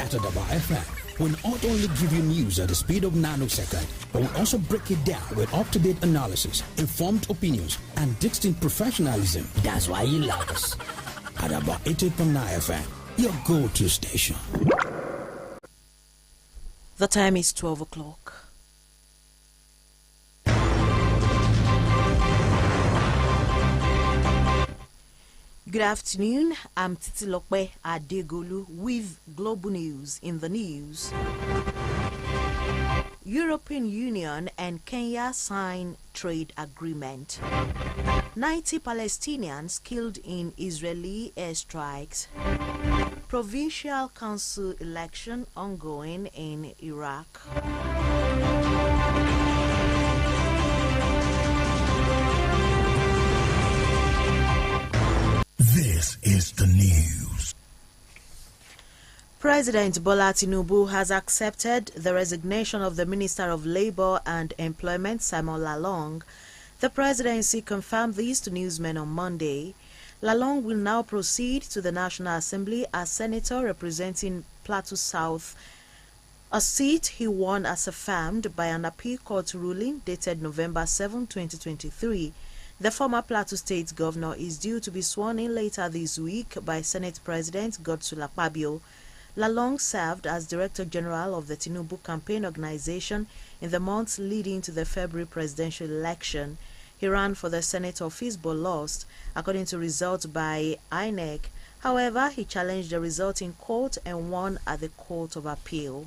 At Adaba FM, we'll not only give you news at the speed of nanosecond, but we'll also break it down with up-to-date analysis, informed opinions, and distinct professionalism. That's why you love us. Adaba 88.9 FM, your go-to station. The time is 12 o'clock. Good afternoon, I'm Titilope Adegolu with Global News in the news. European Union and Kenya sign trade agreement. 90 Palestinians killed in Israeli airstrikes. Provincial council election ongoing in Iraq. This is the news. President Bola Tinubu has accepted the resignation of the Minister of Labour and Employment, Simon Lalong. The presidency confirmed this to newsmen on Monday. Lalong will now proceed to the National Assembly as senator representing Plateau South, a seat he won as affirmed by an appeal court ruling dated November 7, 2023. The former Plateau State governor is due to be sworn in later this week by Senate President Godswill Akpabio. Lalong served as Director General of the Tinubu campaign organization in the months leading to the February presidential election. He ran for the Senate office but lost, according to results by INEC. However, he challenged the result in court and won at the Court of Appeal.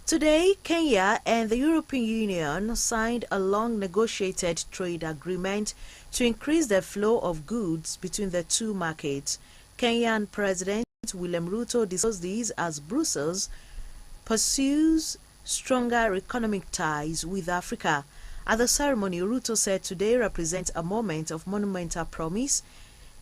Today, Kenya and the European Union signed a long-negotiated trade agreement to increase the flow of goods between the two markets. Kenyan President William Ruto disclosed this as Brussels pursues stronger economic ties with Africa. At the ceremony, Ruto said today represents a moment of monumental promise,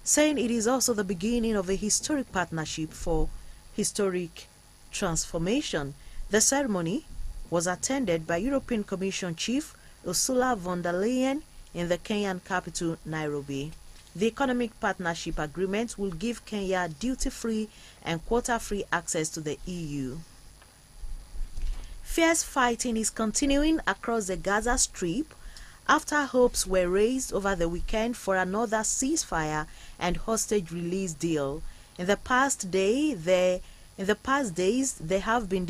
saying it is also the beginning of a historic partnership for historic transformation. The ceremony was attended by European Commission Chief Ursula von der Leyen in the Kenyan capital, Nairobi. The Economic Partnership Agreement will give Kenya duty-free and quota-free access to the EU. Fierce fighting is continuing across the Gaza Strip after hopes were raised over the weekend for another ceasefire and hostage release deal. In the past days, there have been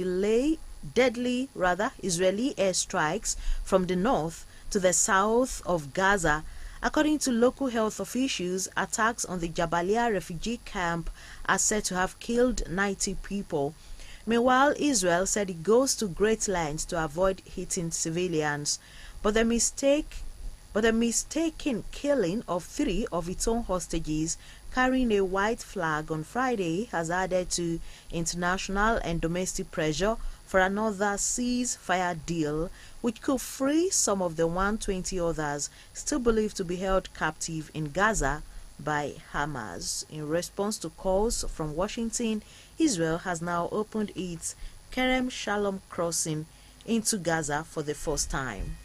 deadly Israeli airstrikes from the north to the south of Gaza. According to local health officials, attacks on the Jabalia refugee camp are said to have killed 90 people. Meanwhile, Israel said it goes to great lengths to avoid hitting civilians. But the mistaken killing of 3 of its own hostages carrying a white flag on Friday has added to international and domestic pressure for another ceasefire deal, which could free some of the 120 others still believed to be held captive in Gaza by Hamas. In response to calls from Washington, Israel has now opened its Kerem Shalom crossing into Gaza for the first time.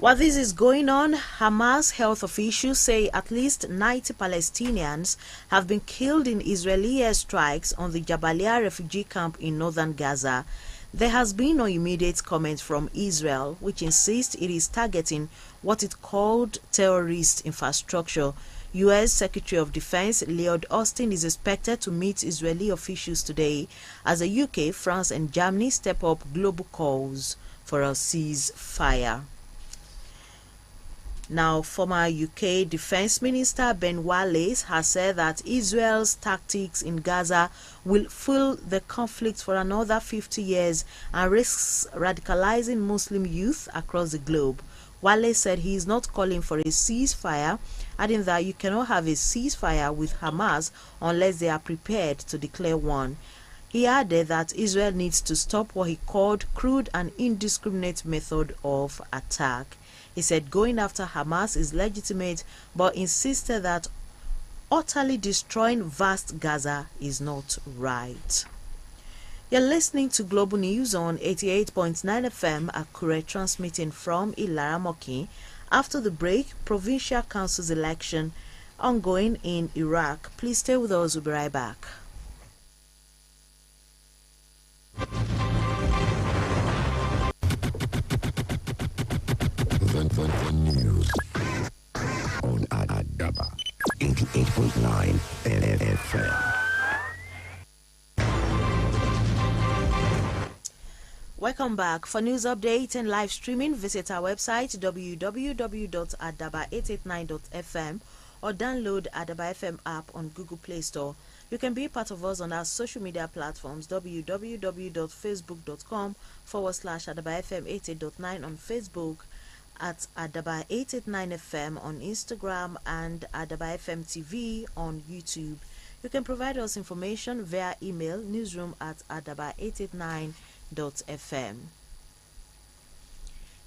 While this is going on, Hamas health officials say at least 90 Palestinians have been killed in Israeli airstrikes on the Jabalia refugee camp in northern Gaza. There has been no immediate comment from Israel, which insists it is targeting what it called terrorist infrastructure. U.S. Secretary of Defense Lloyd Austin is expected to meet Israeli officials today as the UK, France and Germany step up global calls for a ceasefire. Now, former UK Defense Minister Ben Wallace has said that Israel's tactics in Gaza will fuel the conflict for another 50 years and risks radicalizing Muslim youth across the globe. Wallace said he is not calling for a ceasefire, adding that you cannot have a ceasefire with Hamas unless they are prepared to declare one. He added that Israel needs to stop what he called crude and indiscriminate method of attack. He said going after Hamas is legitimate, but insisted that utterly destroying vast Gaza is not right. You're listening to Global News on 88.9 FM Akure, transmitting from Ilaramoki. After the break, Provincial Council's election ongoing in Iraq. Please stay with us, we'll be right back. The news on Adaba 88.9 FM. Welcome back. For news updates and live streaming, visit our website www.adaba889.fm or download Adaba FM app on Google Play Store. You can be part of us on our social media platforms www.facebook.com/AdabaFM88.9 on Facebook, at Adaba889FM on Instagram, and Adaba FM TV on YouTube. You can provide us information via email newsroom@adaba889.fm.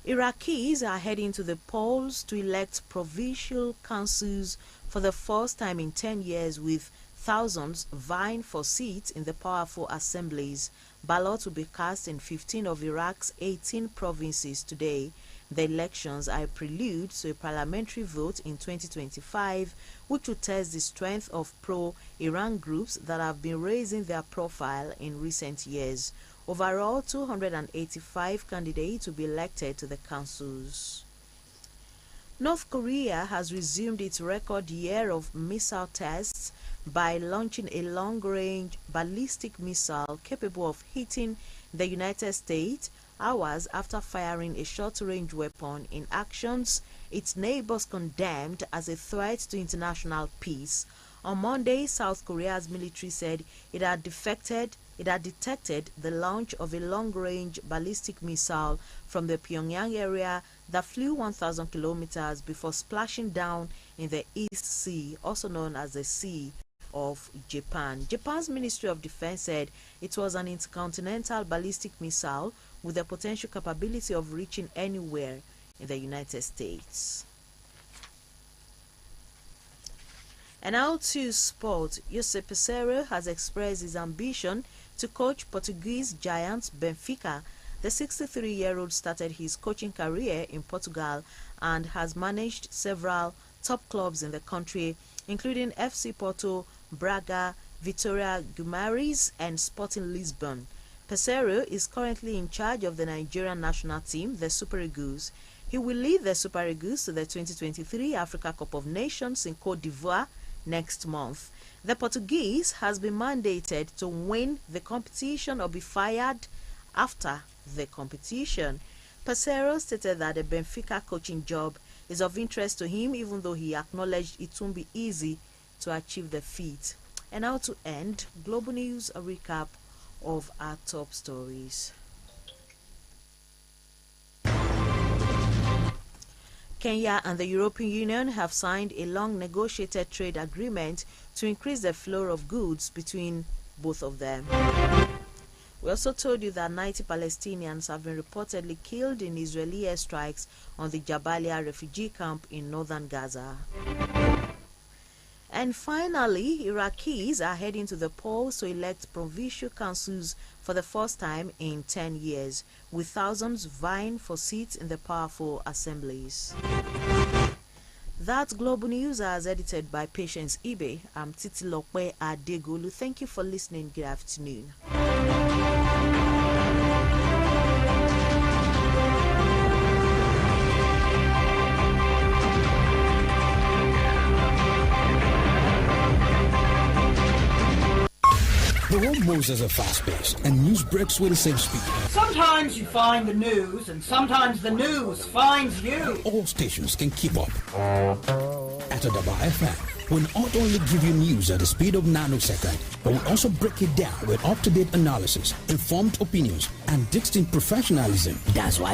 Iraqis are heading to the polls to elect provincial councils for the first time in 10 years, with thousands vying for seats in the powerful assemblies. Ballots will be cast in 15 of Iraq's 18 provinces today. The elections are a prelude to a parliamentary vote in 2025, which will test the strength of pro-Iran groups that have been raising their profile in recent years. Overall, 285 candidates will be elected to the councils. North Korea has resumed its record year of missile tests by launching a long-range ballistic missile capable of hitting the United States hours after firing a short-range weapon in actions its neighbors condemned as a threat to international peace. On Monday, South Korea's military said it had detected the launch of a long-range ballistic missile from the Pyongyang area that flew 1,000 kilometers before splashing down in the East Sea, also known as the Sea of Japan. Japan's Ministry of Defense said it was an intercontinental ballistic missile with the potential capability of reaching anywhere in the United States. And now to sport. Jose Peseiro has expressed his ambition to coach Portuguese giants Benfica. The 63-year-old started his coaching career in Portugal and has managed several top clubs in the country, including FC Porto, Braga, Vitória Guimarães, and Sporting Lisbon. Peseiro is currently in charge of the Nigerian national team, the Super Eagles. He will lead the Super Eagles to the 2023 Africa Cup of Nations in Côte d'Ivoire next month. The Portuguese has been mandated to win the competition or be fired after the competition. Peseiro stated that the Benfica coaching job is of interest to him, even though he acknowledged it won't be easy to achieve the feat. And now to end Global News, a recap of our top stories. Kenya and the European Union have signed a long-negotiated trade agreement to increase the flow of goods between both of them. We also told you that 90 Palestinians have been reportedly killed in Israeli airstrikes on the Jabalia refugee camp in northern Gaza. And finally, Iraqis are heading to the polls to elect provincial councils for the first time in 10 years, with thousands vying for seats in the powerful assemblies. That's Global News as edited by Patience Ibe. I'm Titilope Adegolu. Thank you for listening. Good afternoon. The world moves at a fast pace, and news breaks with the same speed. Sometimes you find the news, and sometimes the news finds you. All stations can keep up. At Adaba FM, we'll not only give you news at the speed of nanosecond, but we'll also break it down with up-to-date analysis, informed opinions, and distinct professionalism. That's why